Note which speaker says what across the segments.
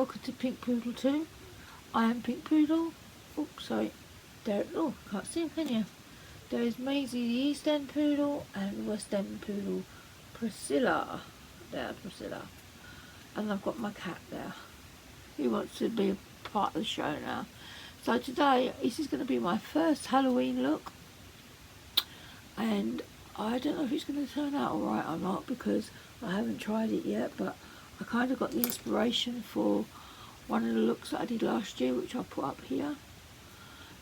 Speaker 1: welcome to Pink Poodle 2. I am Pink Poodle. Oops, sorry. There, oh, can't see him, can you? There is Maisie the East End Poodle and West End Poodle Priscilla. There, Priscilla. And I've got my cat there. He wants to be a part of the show now. So today, this is going to be my first Halloween look. And I don't know if it's going to turn out alright or not because I haven't tried it yet, but I kind of got the inspiration for one of the looks that I did last year, which I'll put up here.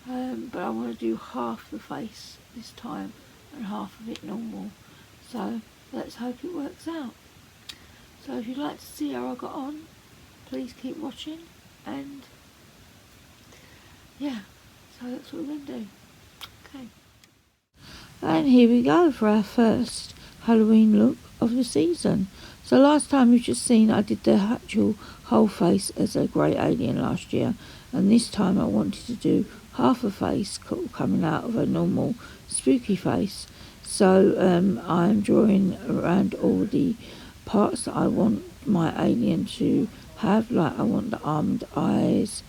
Speaker 1: But I want to do half the face this time and half of it normal. So let's hope it works out. So if you'd like to see how I got on, please keep watching. And yeah, so that's what we're going to do. Okay. And here we go for our first Halloween look of the season. So last time you've just seen I did the actual whole face as a grey alien last year, and this time I wanted to do half a face coming out of a normal spooky face. So I'm drawing around all the parts that I want my alien to have, like I want the almond eyes,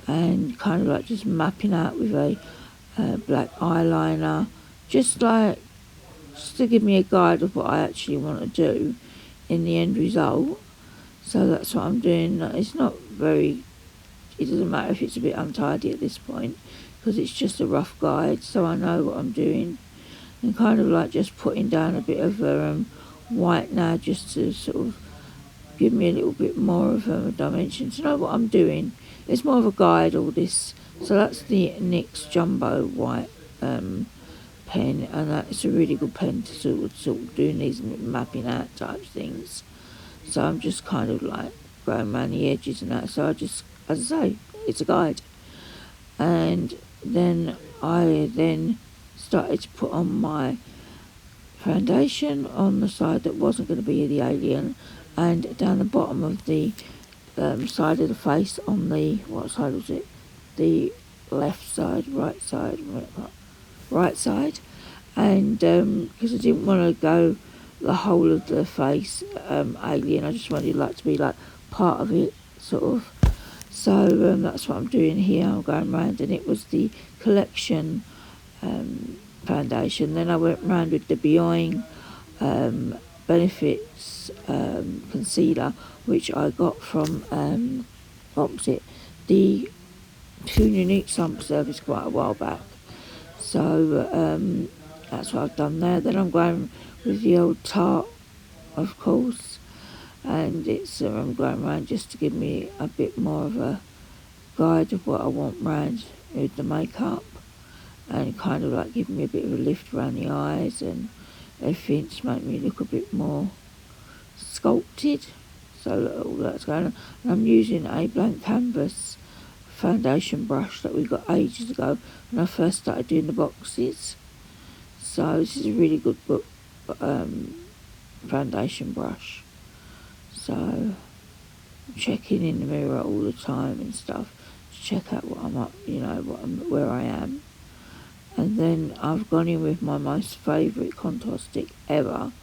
Speaker 1: and kind of like just mapping out with a black eyeliner, just to give me a guide of what I actually want to do in the end result. So that's what I'm doing. It's not very, it doesn't matter if it's a bit untidy at this point because it's just a rough guide, so I know what I'm doing, and kind of like just putting down a bit of white now just to sort of give me a little bit more of a dimension to know what I'm doing. It's more of a guide, all this. So that's the NYX Jumbo White pen, and that's a really good pen to sort of doing these mapping out type things. So I'm just kind of like going around the edges and that. So I just, as I say, it's a guide. And then I started to put on my foundation on the side that wasn't going to be the alien, and down the bottom of the side of the face on the, what side was it? The left side, right side, and because I didn't want to go the whole of the face alien, I just wanted to be like part of it, sort of. So that's what I'm doing here. I'm going round, and it was the Collection foundation. Then I went round with the Beyond Benefits concealer, which I got from opposite the Tune Unique Sample Service quite a while back. So that's what I've done there. Then I'm going with the old Tarte, of course, and it's I'm going around just to give me a bit more of a guide of what I want round with the makeup, and kind of like giving me a bit of a lift around the eyes and everything to make me look a bit more sculpted. So all that's going on. And I'm using a blank canvas foundation brush that we got ages ago when I first started doing the boxes. So this is a really good foundation brush. So I'm checking in the mirror all the time and stuff to check out what I'm up, where I am. And then I've gone in with my most favourite contour stick ever.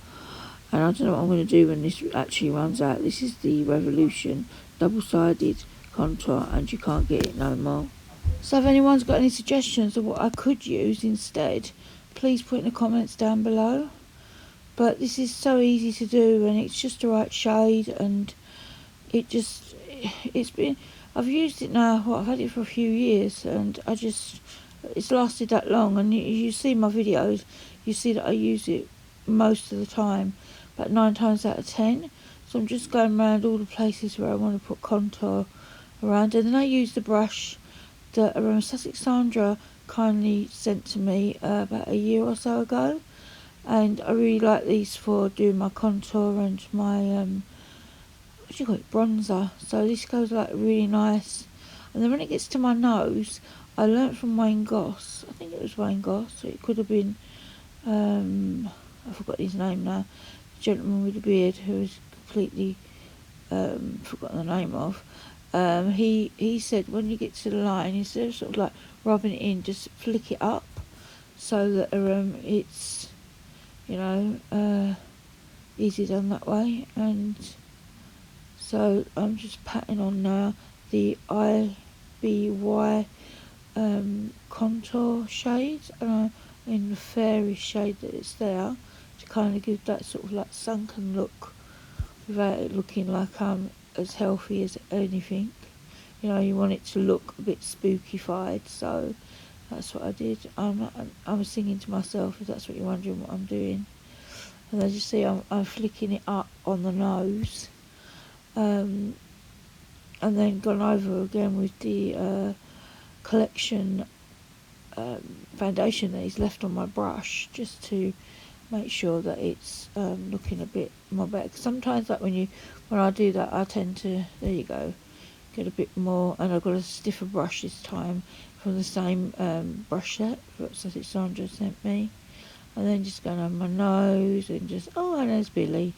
Speaker 1: And I don't know what I'm going to do when this actually runs out. This is the Revolution double-sided contour, and you can't get it no more. So if anyone's got any suggestions of what I could use instead, please put in the comments down below. But this is so easy to do, and it's just the right shade, and I've used it now, I've had it for a few years, and it's lasted that long, and you see my videos, you see that I use it most of the time, about 9 times out of 10. So I'm just going around all the places where I want to put contour around, and then I use the brush that Sussex Sandra kindly sent to me about a year or so ago, and I really like these for doing my contour and my bronzer. So this goes like really nice. And then when it gets to my nose, I learnt from Wayne Goss, I think it was Wayne Goss, or it could have been I forgot his name now, the gentleman with the beard who was completely forgotten the name of. He said when you get to the line, instead of sort of like rubbing it in, just flick it up so that it's easy done that way. And So I'm just patting on now the IBY contour shades, and in the fairish shade that it's there, to kind of give that sort of like sunken look without it looking like I'm as healthy as anything. You know, you want it to look a bit spookified, so that's what I did. I'm singing to myself, if that's what you're wondering what I'm doing. And as you see, I'm flicking it up on the nose, and then gone over again with the collection foundation that is left on my brush, just to make sure that it's looking a bit more better. Sometimes, like when I do that, I tend to, there you go, get a bit more, and I've got a stiffer brush this time from the same brush set that Sandra sent me. And then just going on my nose and just, oh, and there's Billy,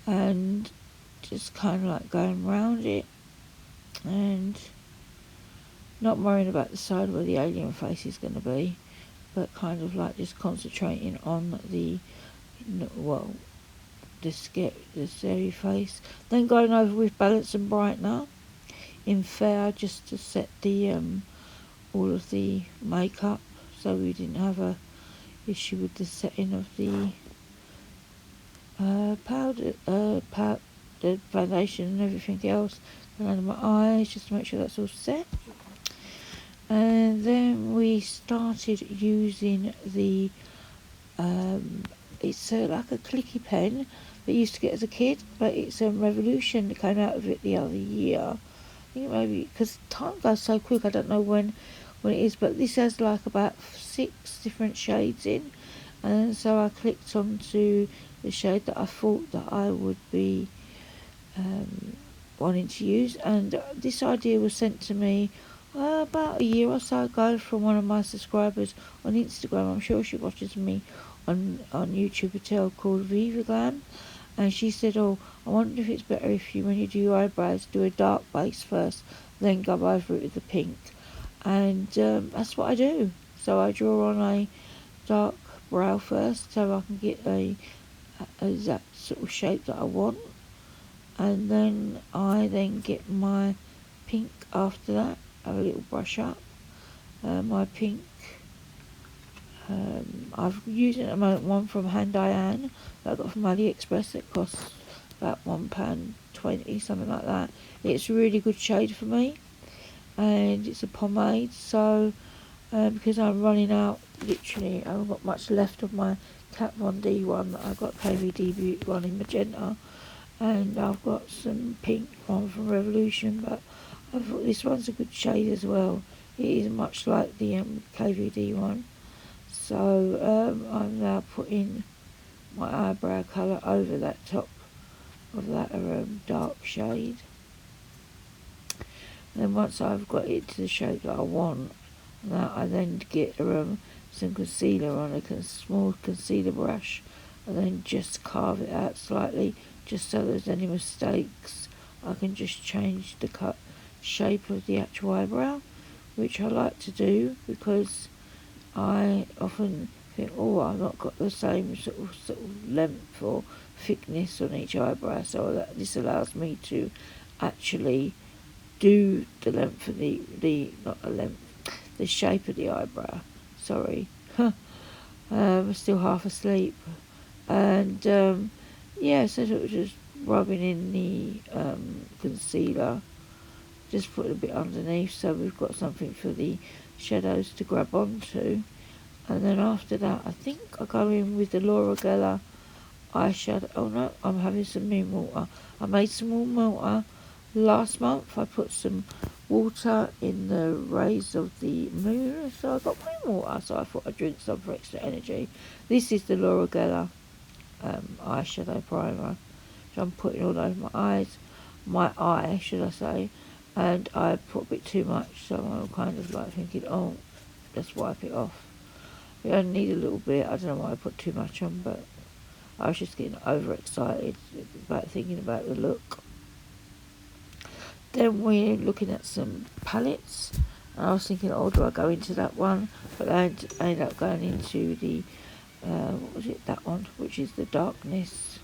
Speaker 1: and just kind of like going round it and not worrying about the side where the alien face is going to be, but kind of like just concentrating on the, well, the scary face. Then going over with Balance and Brightener in Fair, just to set the all of the makeup, so we didn't have a issue with the setting of the the foundation and everything else around my eyes, just to make sure that's all set. And then we started using the it's like a clicky pen that you used to get as a kid, but it's a Revolution that came out of it the other year. I think maybe because time goes so quick, I don't know when it is, but this has like about 6 different shades in, and so I clicked onto the shade that I thought that I would be wanting to use, and this idea was sent to me about a year or so ago from one of my subscribers on Instagram. I'm sure she watches me on YouTube as well, called Viva Glam, and she said, oh, I wonder if it's better if you, when you do your eyebrows, do a dark base first, then go over it with the pink. And that's what I do. So I draw on a dark brow first, so I can get a exact sort of shape that I want, and then I get my pink after that. Have a little brush up. My pink, I've used at the moment one from Han Diane that I got from AliExpress that costs about £1.20, something like that. It's a really good shade for me, and it's a pomade, so because I'm running out, literally I haven't got much left of my Kat Von D one that I've got, KVD Beauty one in magenta, and I've got some pink one from Revolution, but I thought this one's a good shade as well. It is much like the KVD one. So I'm now putting my eyebrow colour over that top of that dark shade. And then once I've got it to the shape that I want, I then get some concealer on a small concealer brush, and then just carve it out slightly, just so there's any mistakes I can just change the shape of the actual eyebrow, which I like to do because I often think, oh, I've not got the same sort of length or thickness on each eyebrow, so this allows me to actually do the length of the shape of the eyebrow. Sorry. I'm still half asleep. And yeah, so it was just rubbing in the concealer, just put a bit underneath so we've got something for the shadows to grab onto. And then after that, I think I go in with the Laura Geller eyeshadow. Oh no, I'm having some moon water. I made some moon water last month. I put some water in the rays of the moon, so I got moon water, so I thought I'd drink some for extra energy. This is the Laura Geller eyeshadow primer, so I'm putting all over my eye should I say, and I put a bit too much, so I'm kind of like thinking, oh, let's wipe it off. I only need a little bit. I don't know why I put too much on, but I was just getting overexcited about thinking about the look. Then we're looking at some palettes, and I was thinking, oh, do I go into that one? But I ended up going into the, what was it, that one, which is the Darkness.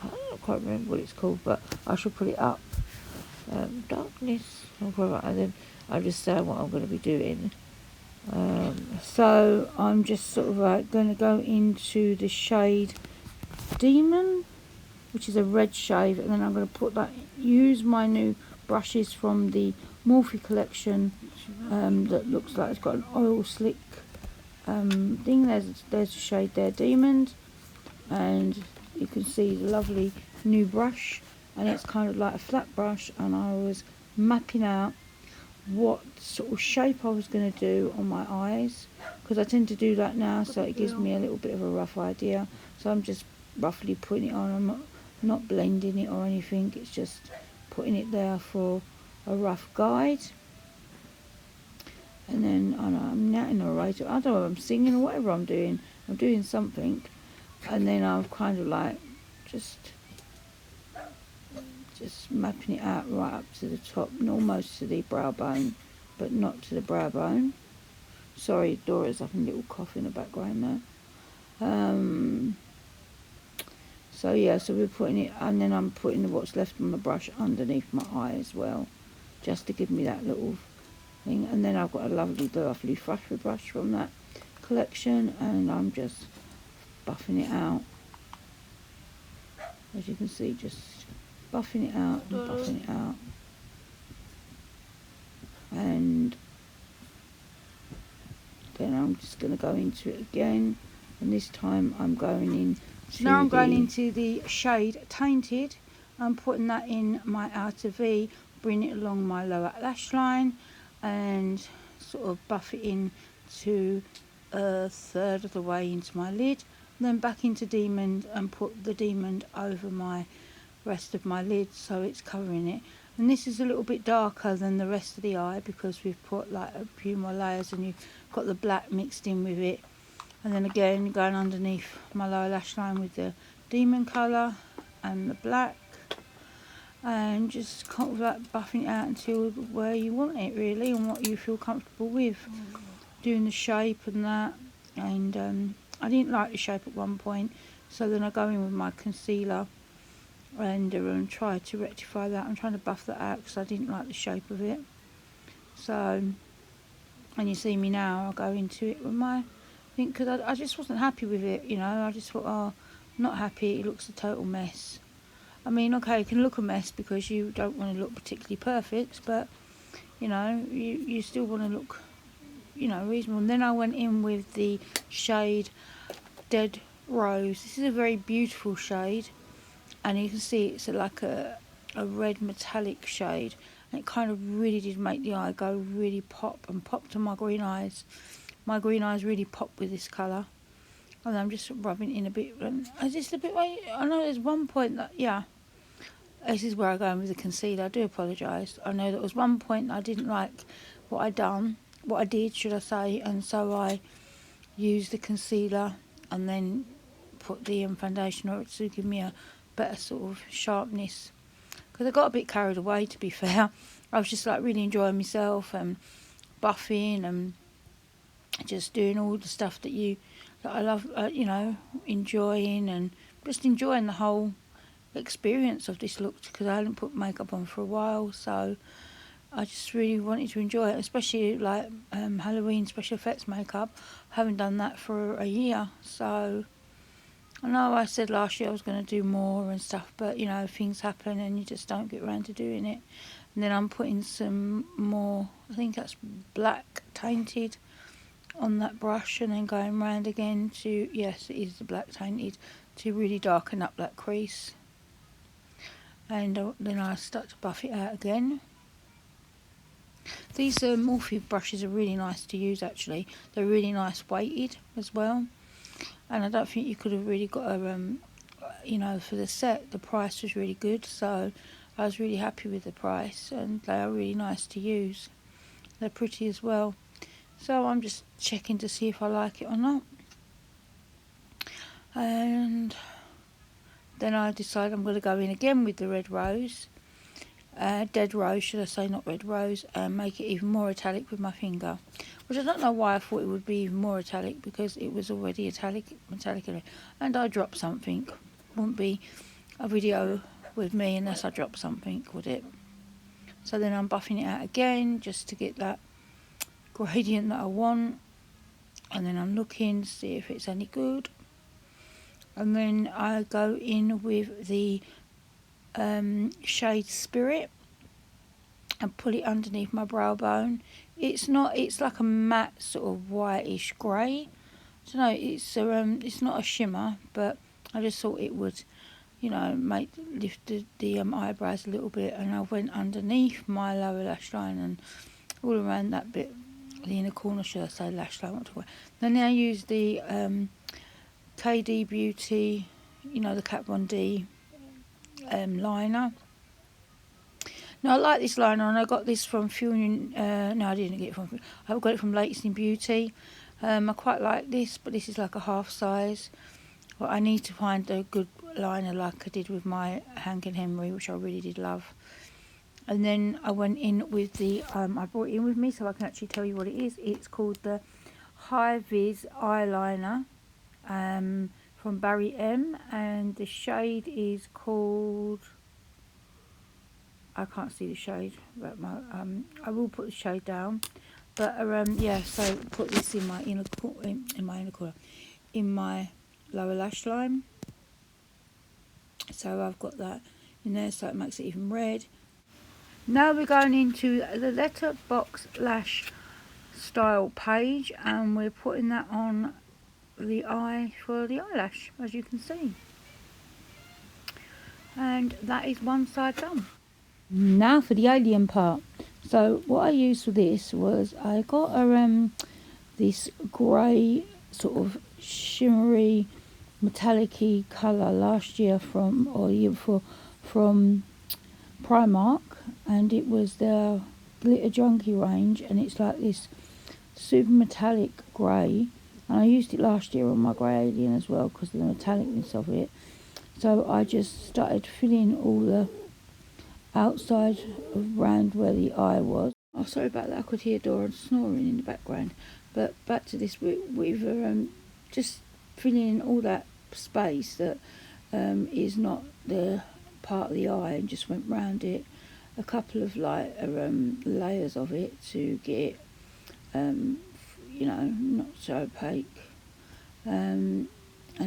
Speaker 1: I don't can't remember what it's called, but I shall put it up. Darkness, and then I'll just say what I'm going to be doing. So I'm just sort of like going to go into the shade Demon, which is a red shade, and then I'm going to put that, use my new brushes from the Morphe collection, that looks like it's got an oil slick thing. There's a shade there, Demon, and you can see the lovely new brush, and it's kind of like a flat brush, and I was mapping out what sort of shape I was going to do on my eyes, because I tend to do that now, so it gives me a little bit of a rough idea. So I'm just roughly putting it on. I'm not blending it or anything, it's just putting it there for a rough guide. And then I'm natting alright, I don't know if I'm singing or whatever I'm doing something, and then I'm kind of like just mapping it out right up to the top, almost to the brow bone, but not to the brow bone. Sorry, Dora's having a little cough in the background there. So yeah, so we're putting it, and then I'm putting what's left on the brush underneath my eye as well, just to give me that little thing. And then I've got a lovely fluffy brush from that collection, and I'm just buffing it out. As you can see, just buffing it out and buffing it out. And then I'm just going to go into it again, and this time I'm going in. Now I'm going into the shade Tainted. I'm putting that in my outer V, bring it along my lower lash line, and sort of buff it in to a third of the way into my lid. And then back into Demon and put the Demon over my rest of my lid, so it's covering it. And this is a little bit darker than the rest of the eye because we've put like a few more layers, and you've got the black mixed in with it. And then again going underneath my lower lash line with the Demon colour and the black, and just kind of like buffing it out until where you want it really, and what you feel comfortable with. Doing the shape and that, and I didn't like the shape at one point, so then I go in with my concealer and try to rectify that. I'm trying to buff that out because I didn't like the shape of it. So, and you see me now, I go into it with my thing, because I just wasn't happy with it, you know. I just thought, oh, I'm not happy, it looks a total mess. I mean, okay, it can look a mess because you don't want to look particularly perfect, but, you know, you still want to look, you know, reasonable. And then I went in with the shade Dead Rose. This is a very beautiful shade, and you can see it's like a red metallic shade, and it kind of really did make the eye go really pop to my green eyes. My green eyes really pop with this colour, and I'm just rubbing in a bit. And I just a bit. I know there's one point that, yeah, this is where I go in with the concealer. I do apologise. I know there was one point that I didn't like what I did, should I say, and so I used the concealer and then put the foundation on it to give me a better sort of sharpness. Because I got a bit carried away, to be fair. I was just like really enjoying myself and buffing and just doing all the stuff that I love, you know, enjoying, and just enjoying the whole experience of this look, because I hadn't put makeup on for a while, so I just really wanted to enjoy it, especially like Halloween special effects makeup. I haven't done that for a year, so I know I said last year I was going to do more and stuff, but you know, things happen and you just don't get around to doing it. And then I'm putting some more, I think that's black Tainted on that brush, and then going round again to, yes, it is the black Tainted, to really darken up that crease. And then I start to buff it out again. These Morphe brushes are really nice to use, actually. They're really nice weighted as well, and I don't think you could have really got a you know, for the set the price was really good, so I was really happy with the price, and they are really nice to use. They're pretty as well. So I'm just checking to see if I like it or not. And then I decide I'm going to go in again with the Red Rose. Dead Rose, should I say, not Red Rose, and make it even more metallic with my finger. Which I don't know why I thought it would be even more metallic, because it was already metallic, and I dropped something. Wouldn't be a video with me unless I drop something with it. So then I'm buffing it out again just to get that gradient that I want, and then I'm looking to see if it's any good, and then I go in with the shade Spirit and put it underneath my brow bone. It's like a matte sort of whitish grey. I don't know, it's not a shimmer, but I just thought it would, lift the eyebrows a little bit. And I went underneath my lower lash line and all around that bit, the inner corner, should I say, lash line. Then I use the KD Beauty, the Kat Von D liner. Now I like this liner, and I got this from no, I didn't get it from. I got it from Latest in Beauty. I quite like this, but this is like a half size. Well, I need to find a good liner like I did with my Hank and Henry, which I really did love. And then I went in with the I brought it in with me so I can actually tell you what it is. It's called the High Vis eyeliner from Barry M, and the shade is called, I can't see the shade, but I will put the shade down. But so put this in my inner corner, in my lower lash line. So I've got that in there, so it makes it even red. Now we're going into the Letterbox Lash Style page, and we're putting that on the eye for the eyelash, as you can see. And that is one side done. Now for the alien part. So what I used for this was I got this grey sort of shimmery metallic-y colour last year from Primark, and it was the Glitter Junkie range, and it's like this super metallic grey, and I used it last year on my grey alien as well because of the metallicness of it. So I just started filling all the outside around where the eye was. Oh, sorry about that, I could hear Dora snoring in the background. But back to this, we've just filling in all that space that is not the part of the eye, and just went round it, a couple of layers of it to get it not so opaque, and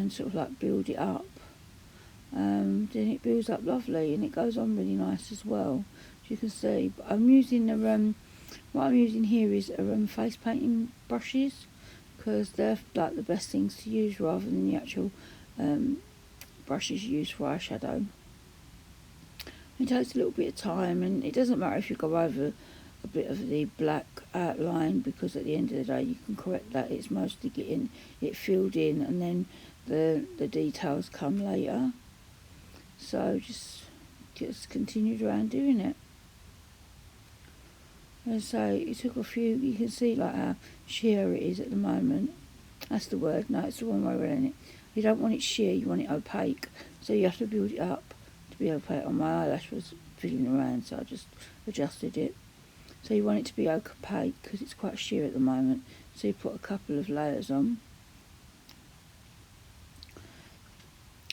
Speaker 1: sort of like build it up. Then it builds up lovely, and it goes on really nice as well, as you can see. But I'm using what I'm using here is face painting brushes, because they're like the best things to use rather than the actual brushes used for eyeshadow. It takes a little bit of time, and it doesn't matter if you go over a bit of the black outline, because at the end of the day you can correct that. It's mostly getting it filled in, and then the details come later. So just continued around doing it. And so it took a few, you can see like how sheer it is at the moment. That's the word, no, it's the wrong way around it. You don't want it sheer, you want it opaque. So you have to build it up to be opaque. On my eyelash was fiddling around, so I just adjusted it. So you want it to be opaque because it's quite sheer at the moment. So you put a couple of layers on.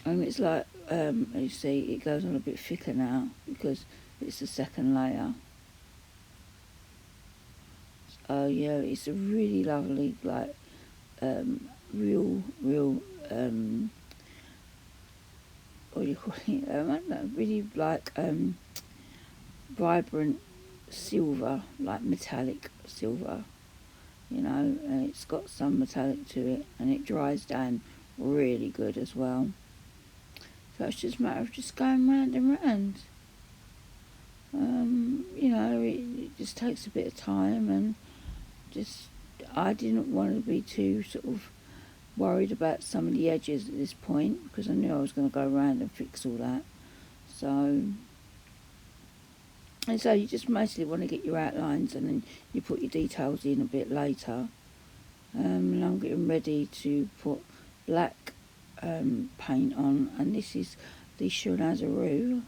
Speaker 1: And it's like, you see, it goes on a bit thicker now because it's the second layer. Oh yeah, it's a really lovely, like, real, what do you call it? I don't know, really like, vibrant silver, like metallic silver, and it's got some metallic to it, and it dries down really good as well. So it's just a matter of just going round and round. It just takes a bit of time, and I didn't want to be too sort of worried about some of the edges at this point, because I knew I was going to go around and fix all that. So you just mostly want to get your outlines, and then you put your details in a bit later. And I'm getting ready to put black paint on, and this is the Shanazaru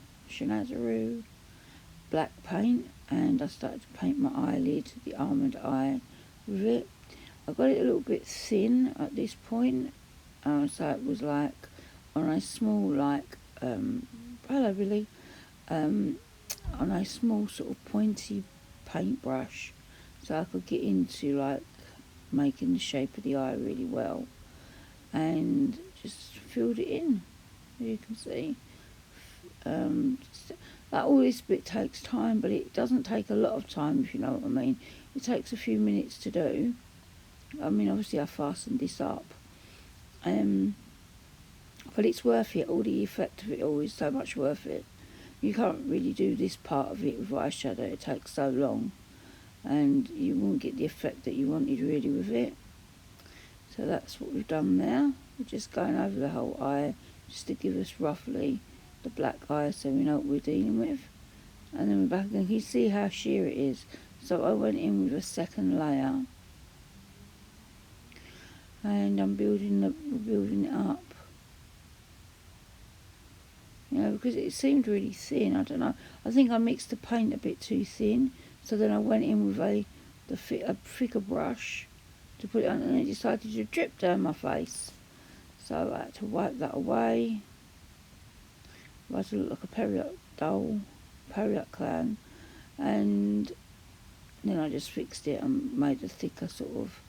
Speaker 1: black paint, and I started to paint my eyelid, the almond eye, with it. I got it a little bit thin at this point, so it was like on a small hello Billy, on a small sort of pointy paintbrush, so I could get into like making the shape of the eye really well, and just filled it in, as you can see. That all this bit takes time, but it doesn't take a lot of time, if you know what I mean. It takes a few minutes to do. I mean, obviously I fastened this up, but it's worth it. All the effect of it all is so much worth it. You can't really do this part of it with eyeshadow, it takes so long, and you won't get the effect that you wanted really with it. So that's what we've done there. We're just going over the whole eye just to give us roughly the black eye so we know what we're dealing with. And then we're back and you see how sheer it is. So I went in with a second layer, and I'm building it up. You know, because it seemed really thin, I don't know. I think I mixed the paint a bit too thin, so then I went in with a thicker brush to put it on, and it decided to drip down my face. So I had to wipe that away. I had to look like a Period clown, and then I just fixed it and made a thicker sort of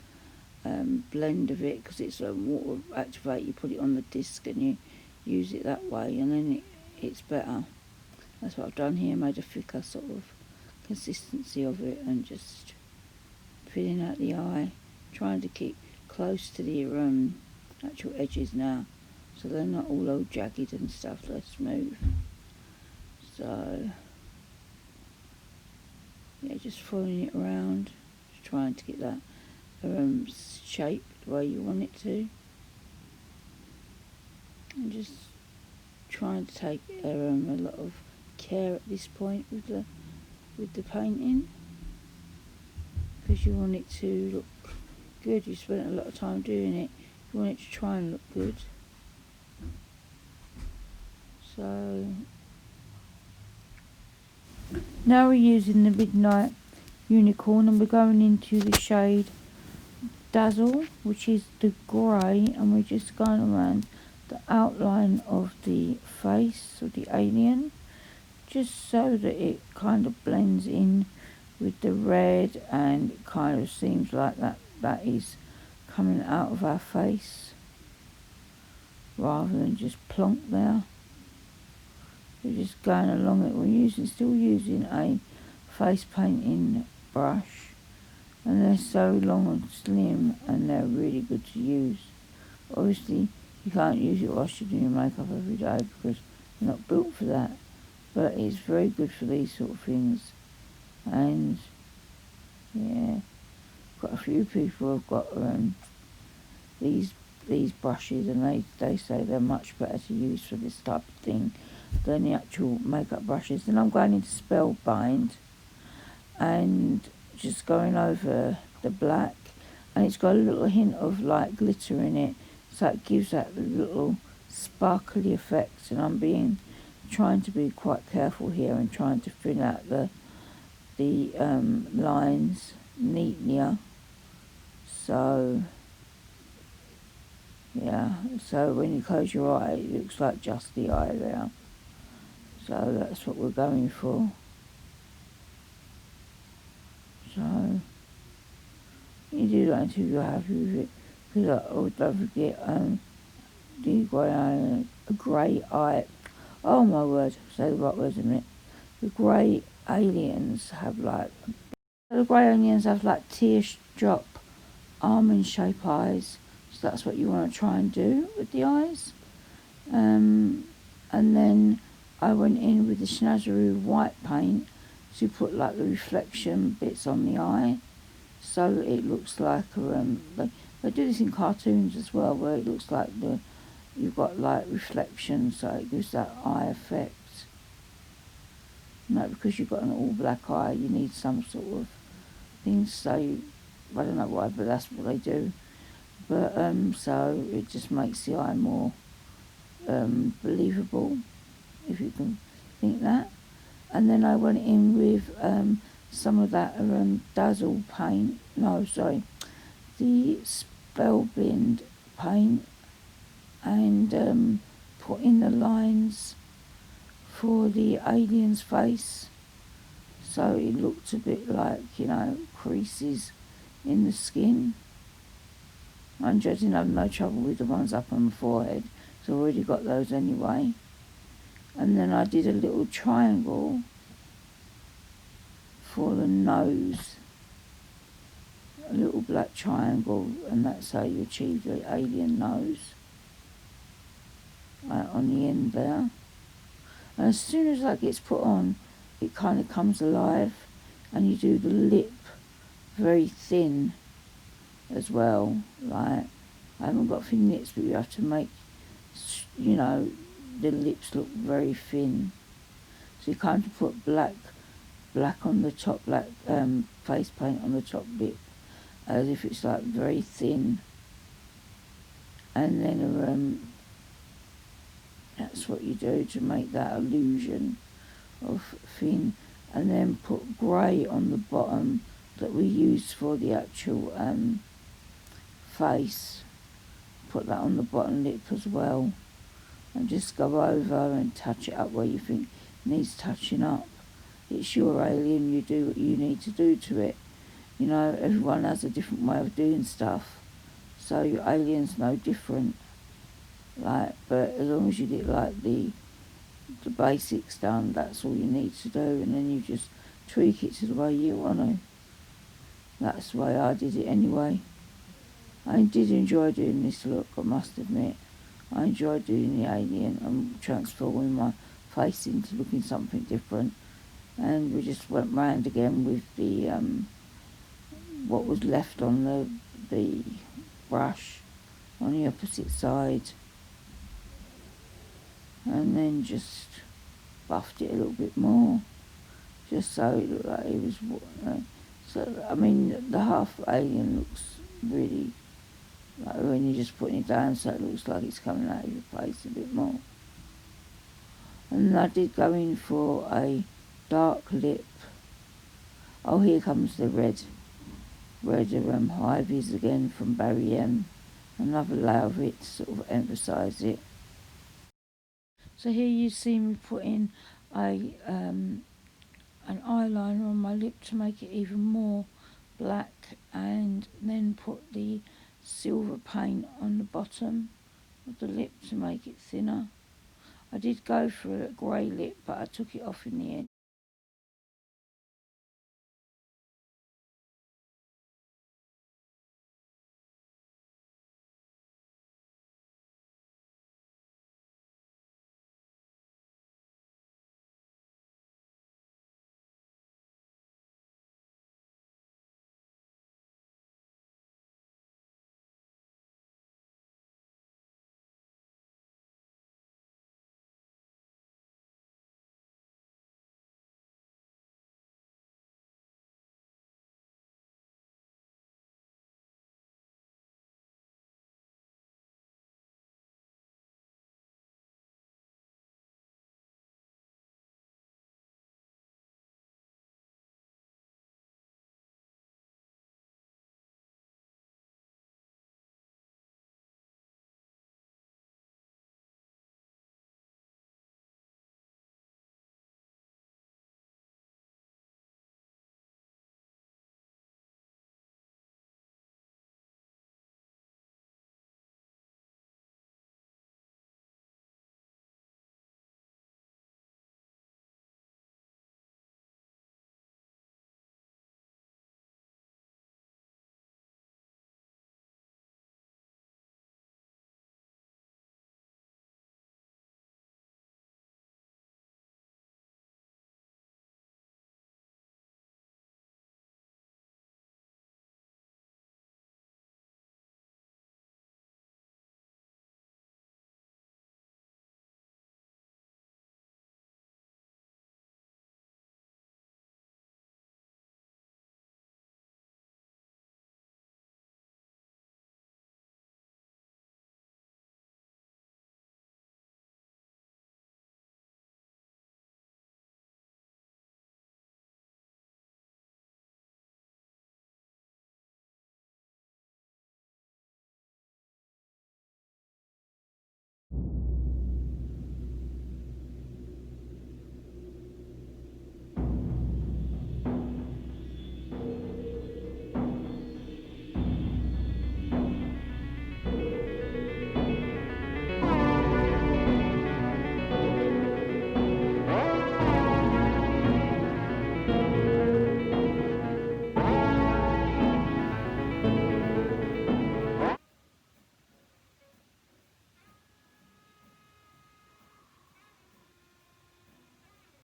Speaker 1: blend of it, because it's water activate. You put it on the disc and you use it that way, and then it's better. That's what I've done here, made a thicker sort of consistency of it, and just filling out the eye, trying to keep close to the actual edges now, so they're not all jagged and stuff, they're smooth. So yeah, just following it around, just trying to get that shape the way you want it to, and just trying to take a lot of care at this point with the painting, because you want it to look good. You spent a lot of time doing it, you want it to try and look good. So now we're using the Midnight Unicorn, and we're going into the shade Dazzle, which is the grey, and we're just going around the outline of the face of the alien, just so that it kind of blends in with the red, and it kind of seems like that is coming out of our face rather than just plonk there. We're just going along it. We're still using a face painting brush, and they're so long and slim, and they're really good to use. Obviously you can't use it whilst you're doing your makeup every day, because you're not built for that, but it's very good for these sort of things. And yeah, quite a few people have got these brushes, and they say they're much better to use for this type of thing than the actual makeup brushes. And I'm going into Spellbind and just going over the black, and it's got a little hint of like glitter in it, so it gives that little sparkly effect. And I'm trying to be quite careful here and trying to fill out the lines neatlier. So yeah, so when you close your eye, it looks like just the eye there. So that's what we're going for. So you do that until you're happy with it, because don't forget the grey eye. Oh my word, say the right words in a minute. The grey aliens have like teardrop almond shaped eyes. So that's what you want to try and do with the eyes. And then I went in with the Snazaroo white paint to put like the reflection bits on the eye, so that it looks like they do this in cartoons as well, where it looks like you've got like reflection, so it gives that eye effect. No, because you've got an all black eye, you need some sort of thing, so I don't know why, but that's what they do. But so it just makes the eye more believable, if you can think that. And then I went in with some of that Dazzle paint, the Spellbind paint, and put in the lines for the alien's face, so it looked a bit like, creases in the skin. I didn't have no trouble with the ones up on the forehead, so I already got those anyway. And then I did a little triangle for the nose, a little black triangle, and that's how you achieve the alien nose, on the end there. And as soon as that gets put on, it kind of comes alive, and you do the lip very thin as well. Like, I haven't got thin lips, but you have to make, the lips look very thin. So you kind of put black on the top, black face paint on the top lip, as if it's like very thin. And then that's what you do to make that illusion of thin. And then put grey on the bottom that we used for the actual face. Put that on the bottom lip as well, and just go over and touch it up where you think it needs touching up. It's your alien, you do what you need to do to it. Everyone has a different way of doing stuff, so your alien's no different. But as long as you get like the basics done, that's all you need to do, and then you just tweak it to the way you want to. That's the way I did it anyway. I did enjoy doing this look, I must admit. I enjoyed doing the alien and transforming my face into looking something different. And we just went round again with the what was left on the brush on the opposite side, and then just buffed it a little bit more, just so it looked like it was. The half alien looks really like when you're just putting it down, so it looks like it's coming out of your face a bit more. And I did go in for a dark lip. Oh, here comes the red Hivies again from Barry M. Another layer of it to sort of emphasise it. So here you see me putting an eyeliner on my lip to make it even more black, and then put the silver paint on the bottom of the lip to make it thinner. I did go for a grey lip, but I took it off in the end.